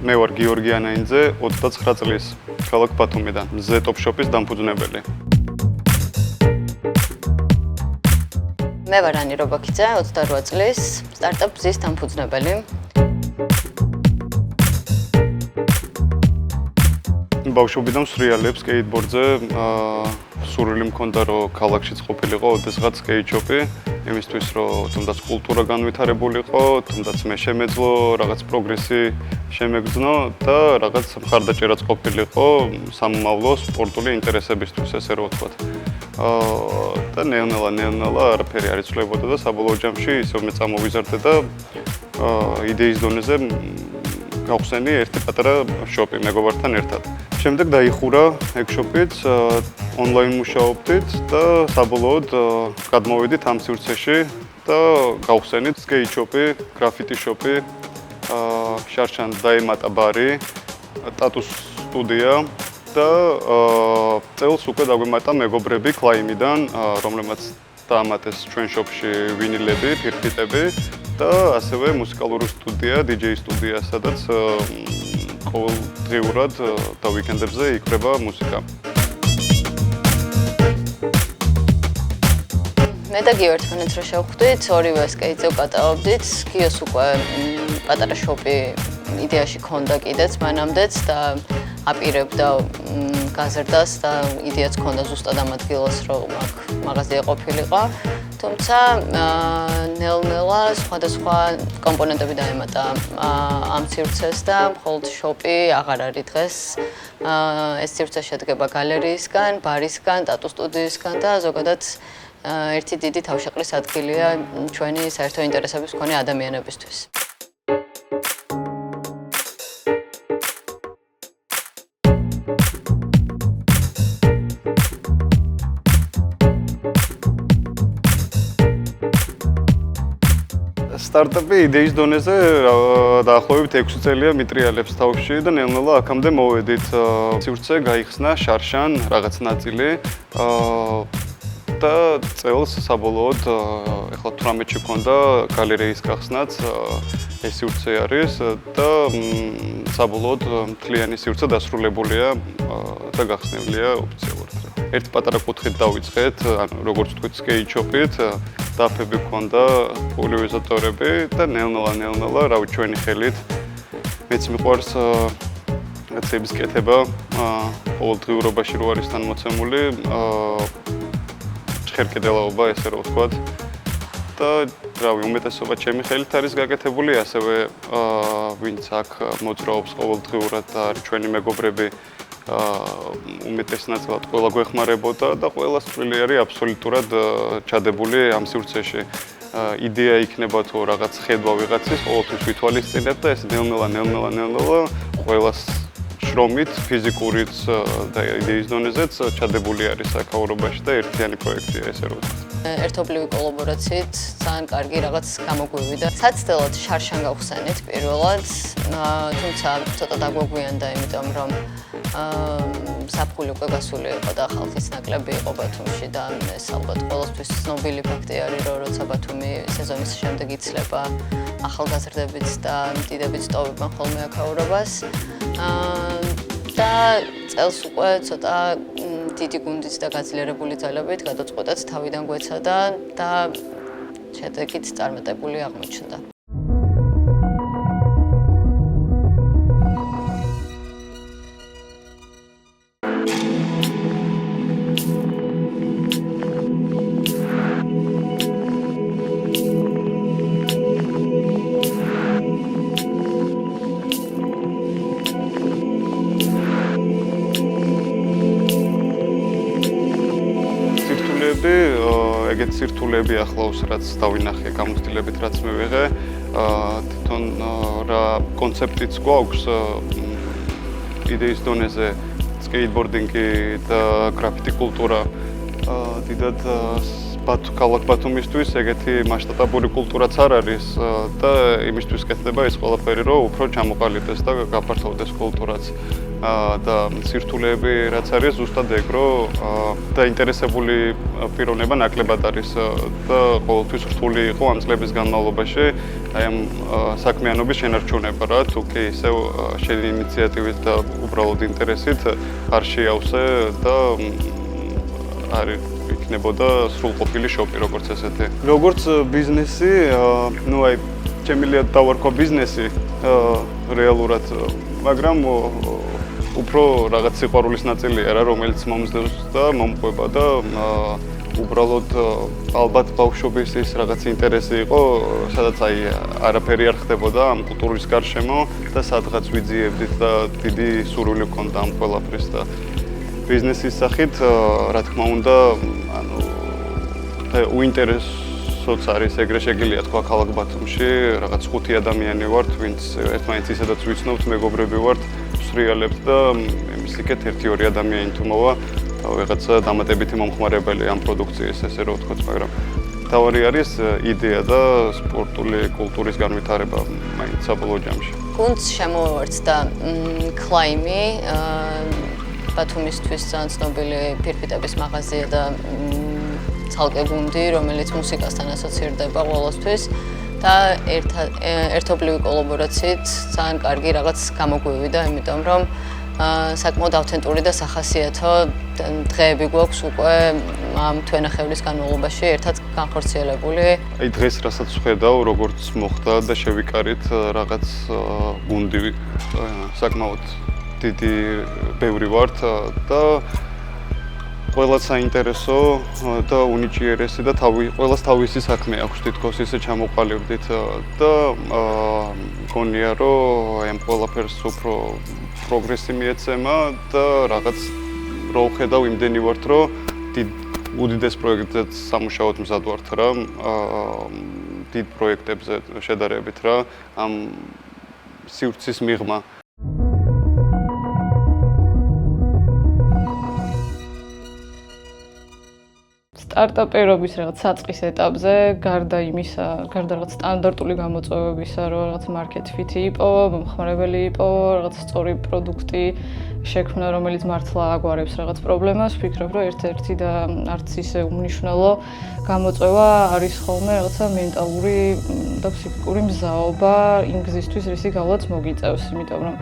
მე ვარ გიორგი ანაინძე, 29 წლის, ქალაქ ბათუმიდან, მზე ტოპ-შოპის დამფუძნებელი. მე ვარ ანი რობაქიძე, 28 წლის, სტარტაპ მზის დამფუძნებელი. ბავშვობიდან ვსრიალებ სკეიტბორდზე, სურვილი მქონდა რომ ქალაქშიც ყოფილიყო ოდესღაც სკეიტ-შოპი, იმისთვის რომ თუნდაც კულტურა განვითარებულიყო, თუნდაც მე შემეძლო რაღაც პროგრესი შემეგრძნო და რაღაც მხარდაჭერაც ყოფილიყო სამომავლო სპორტული ინტერესებისთვის, ესე რომ ვთქვათ. და ნელა არაფერი არ იცვლებოდა და საბოლოო ჯამში ისევ მე წამოვიზარდე და იდეის დონეზე გავხსენი ერთი პატარა შოპი მეგობართან ერთად. შემდეგ დაიხურა ეგ შოპიც, ონლაინ მუშაობდით და საბოლოოდ გადმოვედით ამ სივრცეში და გავხსენით სკეით შოპი, გრაფიტი შოპი, შარშან დაემატა ბარი, ტატუს სტუდია და წელს უკვე დაგვემატა მეგობრები კლაიმიდან, რომლებმაც დაამატეს ჩვენ შოპში ვინილები, ფირფიტები და ასევე მუსიკალური სტუდია, DJ სტუდია, სადაც ყოველდღიურად და ვიკენდებზე იქრება მუსიკა. მე და გიო ერთმანეთს რო შევხვდით, ორივე სკეიტზე ვკატაობდით, გიოს უკვე პატარა შოპი იდეაში ქონდა კიდეც მანამდეც და აპირებდა გაზრდას და იდეაც ქონდა ზუსტად ამ ადგილას, რომ აქ მაღაზია ყოფილიყო. თუმცა ნელ-ნელა სხვადასხვა კომპონენტები დაემატა ამ სივრცეს და მხოლოდ შოპი აღარ არის დღეს. ეს სივრცე შედგება გალერიისგან, ბარისგან, ტატუ სტუდიისგან და ზოგადად ერთი დიდი თავშეყრის ადგილია ჩვენი საერთო ინტერესების მქონე ადამიანებისთვის. სტარტაპი იდეის დონეზე დაახლოებით 6 წელია მიტრიალებს თავში და ნელ-ნელა აქამდე მოვედით. სივრცე გაიხსნა შარშან რაღაც ნაწილი და წელს საბოლოოდ ეხლა 18-ში მქონდა გალერეის გახსნაც, ეს სივრცე არის და საბოლოოდ მთლიანი სივრცე დასრულებულია და გახსნილია ოფიციალურად. ერთ პატარა კუთხით დავიწყეთ, ანუ როგორც ვთქვით, სკეით შოპით, დაფები მქონდა, პულივერიზატორები და ნელ-ნელა, რავი, ჩვენი ხელით. მეც მიყვარს რაღაცების კეთება, ყოველდღიურობაში რო არის თან მოცემული, ჭხერკედელაობა, ესე რომ ვთქვათ. და რავი, უმეტესობა ჩემი ხელით არის გაკეთებული, ასევე ვინც აქ მოძრაობს ყოველდღიურად და არის ჩვენი მეგობრები, უმეტეს ნაწილად ყველა გვეხმარებოდა და ყველა სტრილი არის აბსოლუტურად ჩადებული ამ სივრცეში. იდეა იქნება თუ რაღაც ხედვა ვიღაცის, ყოველთვის ვითვალისწინებ და ეს ნელ-ნელა ყველას შრომით, ფიზიკურიც და იდეის დონეზეც ჩადებული არის საქაურობაში და ერთიანი პროექტია, ესე რომ ვთქვათ. ერთობლივი კოლაბორაციით ძალიან კარგი რაღაც გამოგვივიდა. საცდელად შარშან გავხსენით პირველად, თუმცა ცოტა დაგვაგვიანდა, იმიტომ რომ საფხული უკვე გასული იყო და ხალხის ნაკლები იყო ბათუმში და ეს ალბათ ყველასთვის ცნობილი ფაქტი არის, რომ როცა ბათუმი სეზონის შემდეგ იცლება, ახალგაზრდებიც და დიდებიც ტოვებენ ხოლმე აქაურობას. და წელს უკვე ცოტა დიდი გუნდით და გაძლიერებული ძალებით გადაწყვეტეთ თავიდან გვეცადა და შედეგით წარმატებული აღმოჩნდა. ეგეთ სირთულეები ახლავს, რაც დავინახე გამოცდილებით, რაც მე ვიღე. თვითონ რა კონცეპტიც გვაქვს იდეის დონეზე სკეიტბორდინგი და გრაფიტი კულტურა. დიდად ქალაქ ბათუმისთვის ეგეთი მასშტაბური კულტურაც არ არის და იმისთვის კეთდება ეს ყველაფერი, რომ უფრო ჩამოყალიბდეს და გაფართოვდეს კულტურაც. და სირთულეები რაც არის ზუსტად ეგ, რომ დაინტერესებული პიროვნება ნაკლებად არის და ყოველთვის რთული იყო ამ წლების განმავლობაში აი ამ საქმიანობის შენარჩუნება რა, თუ კი ისევ შენი ინიციატივით და უბრალოდ ინტერესით არ შეავსე და არის იქნებოდა სრულყოფილი შოპი როგორც ესეთი. როგორც ბიზნესი, ну აი ჩემილია დავარქვა ბიზნესი რეალურად, მაგრამ უფრო რაღაც სიყვარულის ნაწილია რა, რომელიც მომზდევს და მომყვება და უბრალოდ ალბათ ბავშვობის ის რაღაც ინტერესი იყო, სადაც აი არაფერი არ ხდებოდა ამ კულტურის გარშემო და სადღაც ვიძიებდით და დიდი სურვილი მქონდა ამ ყველაფრის და ბიზნესის სახით, რა თქმა უნდა, ანუ უინტერესოც არის ეგრე შეგიძლია თქვა ქალაქ ბათუმში, რაღაც 5 ადამიანი ვართ, ვინც ერთმანეთს ისედაც ვიცნობთ, მეგობრები ვართ, ვსრიალებთ და იმის იქეთ 1-2 ადამიანი თუ მოვა, ვიღაცა დამატებითი მომხმარებელი ამ პროდუქციის, ესე რომ ვთქვათ, მაგრამ თავარი არის იდეა და სპორტული კულტურის განვითარება მაინც საბოლოო ჯამში. გუნდს შემოვარდა Climb-ი, ბათუმისთვის ძალიან ცნობილი ფირფიტების მაღაზია და ცალკე გუნდი, რომელიც მუსიკასთან ასოცირდება ყოველთვის და ერთობლივი კოლაბორაციით ძალიან კარგი რაღაც გამოგვივიდა, იმიტომ რომ საკმაოდ ავთენტური და სახასიათო დღეები გვაქვს უკვე ამ თვენახევრის განმავლობაში ერთად განხორციელებული. აი დღეს რასაც ვხედავ, როგორც მოხდა და შევიკარით რაღაც გუნდი საკმაოდ დიდი ბევრი ვართ და ყველას საინტერესო და უნიჭიერესი და ყველას თავისი საქმე აქვს თითქოს ისე ჩამოყალიბდით და მგონია რომ აი ამ ყველაფერს უფრო პროგრესი მიეცემა და რაღაც რო ვხედავ იმდენი ვართ რომ უდიდეს პროექტზეც სამუშაოდ მზად ვართ რა დიდ პროექტებზე შედარებით რა ამ სივრცის მიღმა სტარტაპერობის რაღაც საწყის ეტაპზე, გარდა იმისა, გარდა რაღაც სტანდარტული გამოწვევებისა, რომ რაღაც მარკეტ ფიტი იპოვა, მომხმარებელი იპოვა, რაღაც სწორი პროდუქტი შექმნა, რომელიც მართლა აგვარებს რაღაც პრობლემას, ვფიქრობ, რომ ერთ-ერთი და არც ისე უმნიშვნელო გამოწვევა არის ხოლმე რაღაცა მენტალური და ფსიქიკური მზაობა იმ გზისთვის, რისი გავლაც მოგიწევს, იმიტომ რომ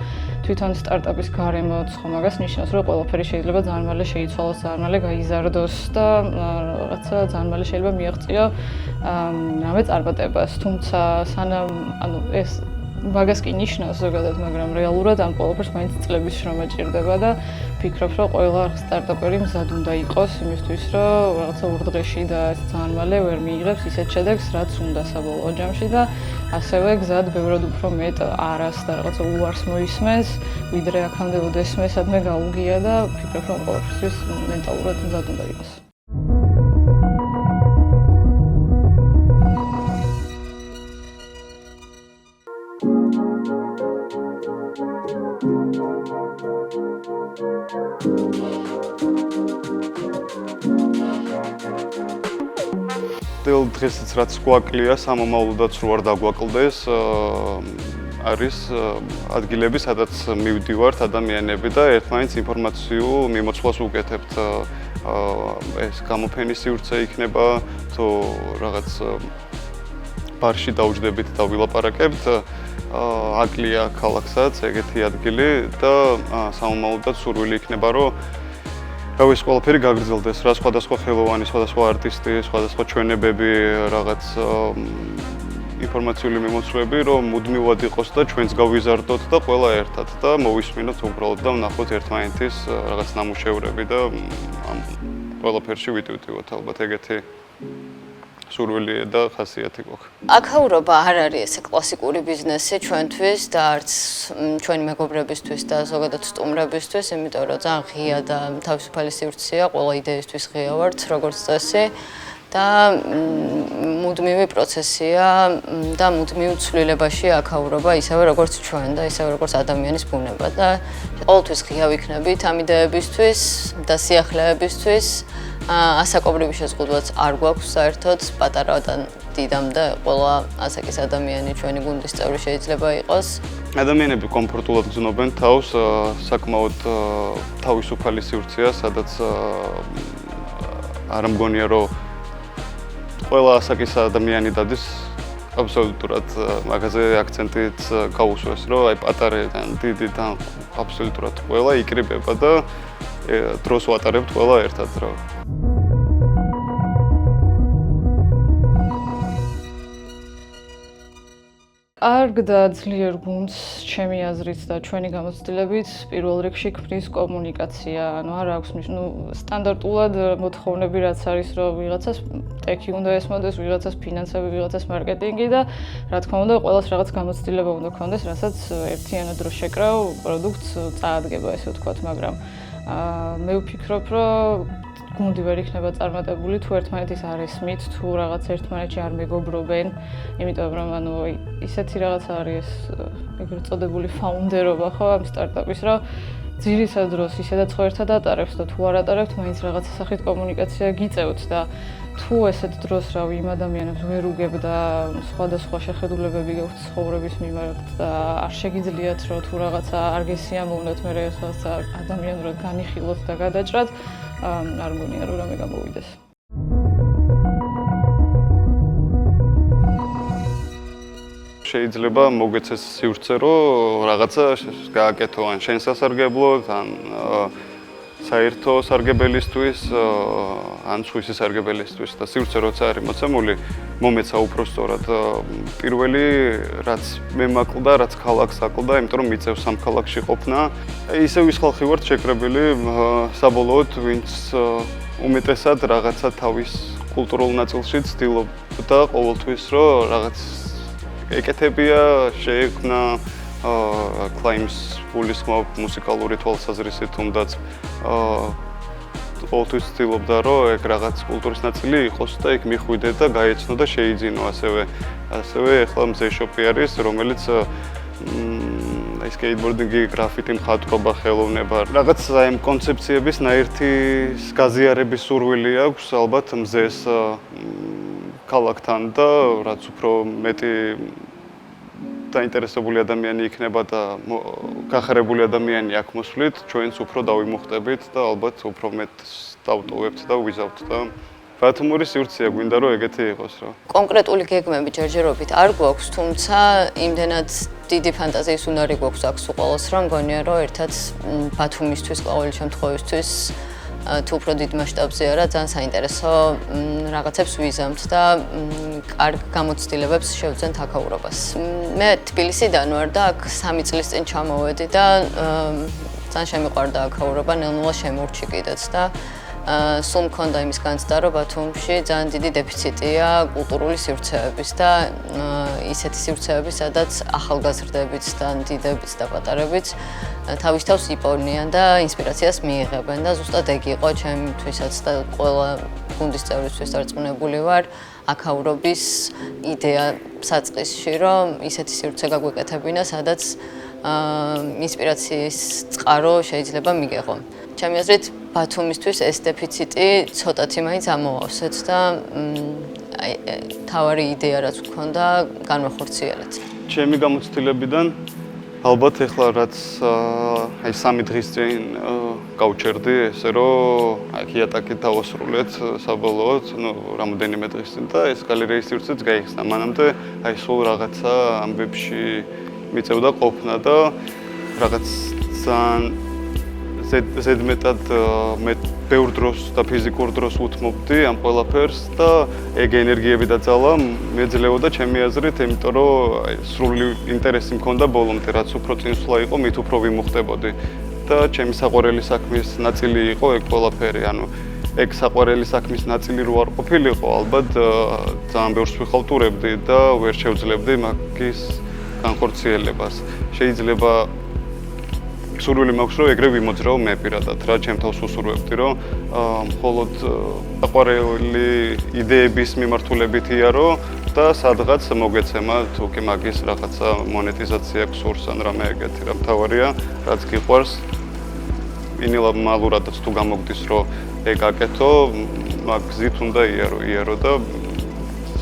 თვითონ სტარტაპის გარემოც ხომ მაგას ნიშნავს, რომ ყველაფერი შეიძლება ძალიან მალე შეიცვალოს, ძალიან მალე გაიზარდოს და რაღაცა ძალიან მალე შეიძლება მიაღწიო რამე წარმატებას. თუმცა სანამ ანუ ეს მაგას კი ნიშნავს ზოგადად, მაგრამ რეალურად ამ ყველაფერს მაინც წლების შრომა ჭირდება და ვფიქრობ, რომ ყველა სტარტაპერი მზად უნდა იყოს იმისთვის, რომ რაღაცა ურდღეში და ძალიან მალე ვერ მიიღებს ისეთ შედეგს, რაც უნდა საბოლოო ჯამში და ასევე გზად ბევრად უფრო მეტ არას და რაღაცა უარს მოისმენს, ვიდრე აქამდე ოდესმე სადმე გაუგია და ვფიქრობ, რომ ყველაფერთვის მენტალურად მზად უნდა იყოს. დღესაც რაც გვაკლია სამომავლოდაც რო არ დაგვაკლდეს არის ადგილები, სადაც მივდივართ ადამიანები და ერთმანეთს ინფორმაციულ მიმოცვლას ვუკეთებთ. ეს გამოფენის სივრცე იქნება, თუ რაღაც ბარში დავჯდებით და ვილაპარაკებთ, აკლია ქალაქსაც ეგეთი ადგილი და სამომავლოდაც სურვილი იქნება, რომ ეს ყველაფერი გაგრძელდეს რა სხვადასხვა ხელოვანი, სხვადასხვა არტისტი, სხვადასხვა ჩვენებები, რაღაც ინფორმაციული მიმოცვლები, რომ მუდმივად იყოს და ჩვენც გავიზარდოთ და ყველა ერთად და მოვისმინოთ უბრალოდ და ვნახოთ ერთმანეთის რაღაც ნამუშევრები და ამ ყველაფერში ვიტვიტივოთ ალბათ ეგეთი სურვილი და ხასიათი გვაქვს. აქაურობა არ არის ესე კლასიკური ბიზნესი ჩვენთვის და არც ჩვენი მეგობრებისთვის და ზოგადად სტუმრებისთვის, იმიტომ რომ ძალიან ღია და თავისუფალი სივრცეა, ყველა იდეისთვის ღია ვართ, როგორც წესი და მუდმივი პროცესია და მუდმივ ცვლილებაში აქაურობა ისევე როგორც ჩვენ და ისევე როგორც ადამიანის ბუნება და ყოველთვის ღია ვიქნებით ამ იდეებისთვის და სიახლეებისთვის. ასაკობრივი შეზღუდვაც არ გვაქვს საერთოდ პატარადან დიდამ და ყველა ასაკის ადამიანი ჩვენი გუნდის წევრი შეიძლება იყოს. ადამიანები კომფორტულად გრძნობენ თავს, საკმაოდ თავისუფალი სივრცეა, სადაც არ მგონია რომ ყველა ასაკის ადამიანი დადის აბსოლუტურად მაგაზე აქცენტით გაუსვეს, რომ აი პატარიდან დიდიდან აბსოლუტურად ყველა იკრიბება და დროს ვატარებთ ყველა ერთად რა. კარგ და ძლიერ გუნდს ჩემი აზრით და ჩვენი გამოცდილებით პირველ რიგში ქმნის კომუნიკაცია. ანუ არ აქვს სტანდარტულად მოთხოვნები რაც არის რომ ვიღაცას ტექი უნდა ესმოდეს, ვიღაცას ფინანსები, ვიღაცას მარკეტინგი და რა თქმა უნდა ყველას რაღაც გამოცდილება უნდა ქონდეს, რასაც ერთიანად რო შეკრავ პროდუქტს წაადგება ესე ვთქვათ, მაგრამ მე ვფიქრობ რომ გუნდი ვერ იქნება წარმატებული თუ ერთმანეთის არ ესმით, თუ რაღაც ერთმანეთში არ მეგობრობენ, იმიტომ რომ ანუ ისეთი რაღაცა არის ეს ეგრეთ წოდებული ფაუნდერობა ხო ამ სტარტაპის, რომ ძირითად დროს ისედაც ხო ერთად ატარებთ და თუ არ ატარებთ, მაინც რაღაცა სახით კომუნიკაცია გიწევთ და თუ ესეთ დროს რავი იმ ადამიანებს ვერ უგებ და სხვადასხვა შეხედულებები გაქვთ ცხოვრების მიმართ და არ შეგიძლიათ რომ თუ რაღაცა არ გესიამოვნოთ, მე რაღაცა ადამიანურად განიხილოთ და გადაჭრათ, არ მგონია რომ რამე გამოვიდეს. შეიძლება მოგეცეს სივრცე, რომ რაღაცა გააკეთო ან შენ სასარგებლოდ, ან საერთო სარგებელისთვის, ან სხვისი სარგებელისთვის და სივრცე როცა არის მოცემული, მომეცა უფრო სწორად პირველი რაც მე მაკლდა, რაც ქალაქს აკლდა, იმიტომ რომ მიწევს ამ ქალაქში ყოფნა. ისევ ის ხალხი ვართ შეკრებილი, საბოლოოდ ვინც უმეტესად რაღაცა თავის კულტურულ ნაწილში ცდილობდა ყოველთვის რომ რაღაც ეკეთებია, შეექმნა კლაიმს გულისხმობ მუსიკალური თვალსაზრისით, თუნდაც ყოველთვის ცდილობდა რომ ეგ რაღაც კულტურის ნაწილი იყოს და იქ მიხვიდე და გაეცნო და შეიძინო ასევე ახლა მზეშოპი არის, რომელიც აი სკეიტბორდინგი, გრაფიტი, მხატვრობა, ხელოვნება, რაღაც აი კონცეფციების ნაერთი გაზიარების სურვილი აქვს ალბათ მზეს ქალაქთან და რაც უფრო მეტი დაინტერესებული ადამიანი იქნება და გახარებული ადამიანი აქ მოსვლით, ჩვენც უფრო დავიმუხტებით და ალბათ უფრო მეტს დავტოვებთ და ვიზავთ და ბათუმური სივრცეა გვინდა რომ ეგეთი იყოს რა. კონკრეტული გეგმები ჯერჯერობით არ გვაქვს, თუმცა იმდენად დიდი ფანტაზიის უნარი გვაქვს აქ უყოლოს, რომ მგონია რომ ერთად ბათუმისთვის ყოველი შემთხვევისთვის თუ უფრო დიდ მასშტაბზე არა, ძალიან საინტერესო რაღაცებს ვიზამთ და კარგ გამოცდილებებს შევძენთ აქაურობას. მე თბილისიდან ვარ და აქ 3 წლის წინ ჩამოვედი და ძალიან შემიყვარდა აქაურობა, ნელ-ნელა შემორჩი კიდეც და სულ მქონდა იმის განცდა, რომ ბათუმში ძალიან დიდი დეფიციტია კულტურული სივრცეების და ისეთი სივრცეები, სადაც ახალგაზრდებიც და დიდებიც და პატარებიც თავის თავს იპოვნიან და ინსპირაციას მიიღებენ და ზუსტად ეგ იყო ჩემთვისაც და ყველა გუნდის წევრისთვის დარწმუნებული ვარ აქაურობის იდეა საწყისში, რომ ისეთი სივრცე გაგვეკეთებინა, სადაც ინსპირაციის წყარო შეიძლება მიგეღო. ჩემი აზრით ბათუმისთვის ეს დეფიციტი ცოტათი მაინც ამოვავსეთ და თავარი იდეა რაც გქონდა განვახორციელეთ. ჩემი გამოცდილებიდან ალბათ ეხლა რაც აი 3 დღის წინ გავჩერდი, ესე რომ აი იატაკით დავასრულეთ საბოლოოდ, რამოდენიმე დღის წინ და ეს გალერეის სივრცეც გაიხსნა. მანამდე აი სულ რაღაცა ამბებში მიწევდა ყოფნა და რაღაც ძალიან ზედმეტად მე ბევრ დროს და ფიზიკურ დროს უთმობდი ამ ყველაფერს და ეგ ენერგიები და ძალა მეძლეოდა ჩემი აზრით, იმიტომ რომ აი სრული ინტერესი მქონდა ბოლომდე, რაც უფრო წინსვლა იყო, მით უფრო ვიმუხტებოდი და ჩემი საყვარელი საქმის ნაწილი იყო ეგ ყველაფერი, ანუ ეგ საყვარელი საქმის ნაწილი რო არ ყოფილიყო, ალბათ ძალიან ბევრს ვიხალტურებდი და ვერ შევძლებდი მაგის განხორციელებას. შეიძლება სურვილი მაქვს რომ ეგრე ვიმოძრაო მე პირადად რა ჩემ თავს უსურვებდი რომ მხოლოდ საყვარელი იდეების მიმართულებითია რომ და სადღაც მოგეცემა თუ კი მაგის რაღაცა მონეტიზაცია გსურს ან რამე ეგეთი რა მთავარია რაც გიყვარს მინიმალურადაც თუ გამოგდის რომ ეგ აკეთო მაგ გზით უნდა იარო და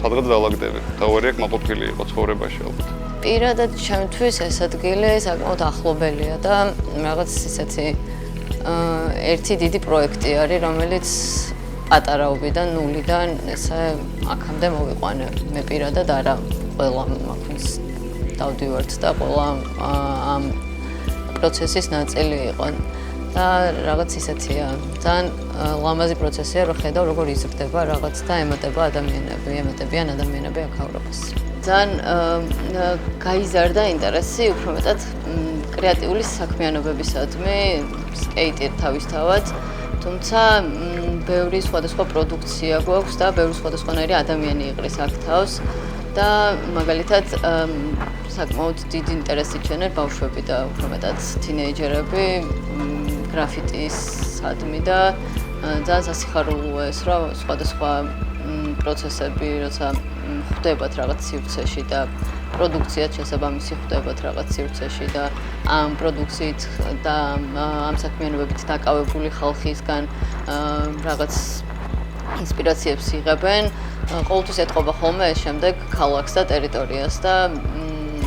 სადღაც დავაგდები და ორი აქ მაყოფილი იყო ცხოვრებაში ალბათ. პირადად ჩემთვის ეს ადგილი საკმაოდ ახლობელია და რაღაც ისეთი ერთი დიდი პროექტი არის, რომელიც პატარაობიდან, ნულიდან ესე აქამდე მოვიყვანე. მე პირადად არა, ყველა მაქვს დავდივართ და ყველა ამ პროცესის ნაწილი იყო. და რაღაც ისეთია, ძალიან ლამაზი პროცესია, რომ ხედავ როგორ იზრდება რაღაც და ემატებიან ადამიანები აქ ევროპას. ძალიან გაიზარდა ინტერესი უფრო მეტად კრეატიული საქმიანობებისადმი, სკეიტი თავისთავად, თუმცა ბევრი სხვადასხვა პროდუქცია გვაქვს და ბევრი სხვადასხვანაირი ადამიანი იყრის აქ თავს და მაგალითად საკმაოდ დიდი ინტერესი ჩენერ ბავშვები და უფრო მეტად თინეიჯერები გრაფიტისადმი და ძალიან სასიხარულოა ეს, რომ სხვადასხვა პროცესები, როცა ხვდებათ რაღაც სივრცეში და პროდუქციაც შესაბამისი ხვდებათ რაღაც სივრცეში და ამ პროდუქციით და ამ საქმიანობებით დაკავებული ხალხისგან რაღაც ინსპირაციებს იღებენ. ყოველთვის ეთყობა ხოლმე ეს შემდეგ ქალაქს და ტერიტორიას და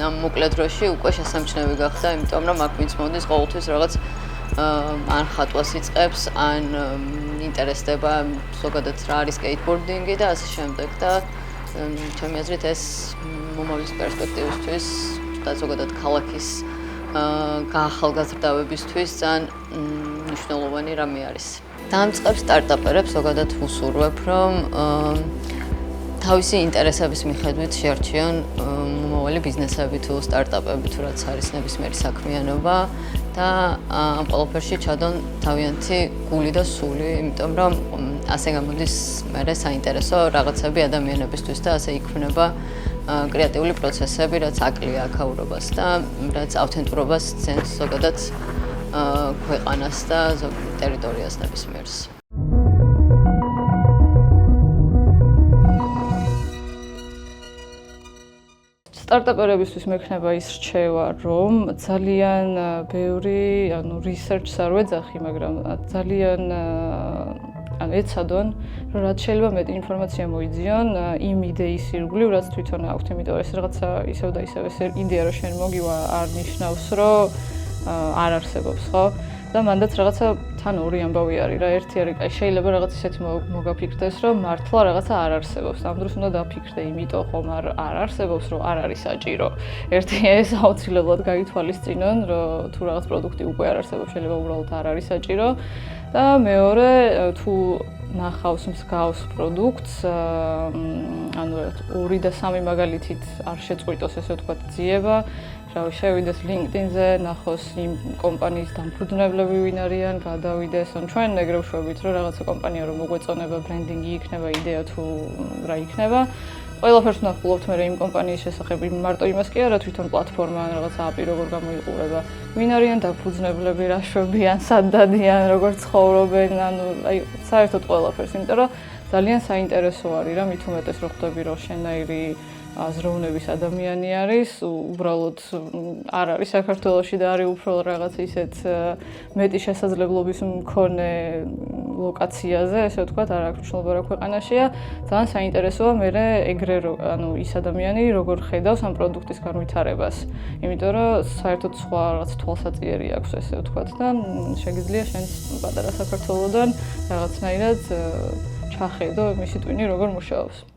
ამ მოკლე დროში უკვე შესამჩნევი გახდა, იმიტომ რომ აქ ვინც მოდის ყოველთვის რაღაც ან ხატვას იწყებს, ან ინტერესდება ზოგადად რა არის სკეიტბორდინგი და ასე შემდეგ და ჩემი აზრით ეს მომავლის პერსპექტივისთვის და ზოგადად ქალაქის გაახალგაზრდავებისთვის ძალიან მნიშვნელოვანი რამე არის. დამწყებ სტარტაპერებს ზოგადად ვუსურვებ, რომ თავისი ინტერესების მიხედვით შეარჩიონ მომავალი ბიზნესები თუ სტარტაპები თუ რაც არის ნებისმიერი საქმიანობა და ამ ყველაფერში ჩადონ თავიანთი გული და სული, იმიტომ რომ ასე გამოდის მერე საინტერესო რაღაცები ადამიანებისთვის და ასე იქმნება კრეატიული პროცესები, რაც აკლია აქაურობას და რაც ავთენტურობას ძენს ზოგადად ქვეყანას და ტერიტორიას ნებისმიერს. სტარტაპერებისთვის მექნება ის რჩევა, რომ ძალიან ბევრი, research-ს არ ვეძახი, მაგრამ ძალიან ეცადონ, რომ რაც შეიძლება მეტი ინფორმაცია მოიძიონ იმ იდეის ირგვლივ, რაც თვითონ აქვთ, იმიტომ ეს რაღაცა ისევ და ისევ ეს იდეა, რომ შენ მოგივა, არ ნიშნავს, რომ არ არსებობს, ხო? და მანდაც რაღაცა თან ორი ამბავი არის რა, ერთი არის, აი შეიძლება რაღაც ისეთი მოგაფიქრდეს, რომ მართლა რაღაცა არ არსებობს. ამ დროს უნდა დაფიქრდე, იმიტომ ხომ არ არსებობს, რომ არ არის საჭირო. ერთი ეს აუცილებლად გაითვალისწინონ, რომ თუ რაღაც პროდუქტი უკვე არ არსებობს, შეიძლება უბრალოდ არ არის საჭირო. და მეორე, თუ ნახავს მსგავს პროდუქტს, ანუ 2 და 3 მაგალითით არ შეწყვიტოს, ესე ვთქვათ, ძიება. რავი, შევიდეს LinkedIn-ზე, ნახოს იმ კომპანიის დამფუძნებლები ვინ არიან, გადავიდეს, ან ჩვენ ეგრევ შვებით, რომ რაღაცა კომპანია რომ მოგვეწონება, ბრენდინგი იქნება, იდეა თუ რა იქნება. ყველაფერს ვნახულობთ მე იმ კომპანიის შესახებ, მარტო იმას კი არა, თვითონ პლატფორმა ან რაღაცა API როგორ გამოიყურება. ვინ არიან დამფუძნებლები, რა შვებიან, სად დადიან, როგორ ცხოვრობენ, ანუ აი საერთოდ ყველაფერს, იმიტომ რომ ძალიან საინტერესო არის რა, მით უმეტეს რომ ხვდები რომ შენაირი აზროვნების ადამიანი არის, უბრალოდ არ არის საქართველოში და არის უფრო რაღაც ისეთ მეტი შესაძლებლობის მქონე ლოკაციაზე, ესე ვთქვათ, არ აქვს მნიშვნელობა რა ქვეყანაშია. ძალიან საინტერესოა მე ეგრე ანუ ის ადამიანი როგორ ხედავს ამ პროდუქტის განვითარებას. იმიტომ რომ საერთოდ სხვა რაღაც თვალსაჩინო აქვს, ესე ვთქვათ და შეგიძლია შენ პატარა საქართველოდან რაღაცნაირად ჩახედო მისი ტვინი როგორ მუშაობს.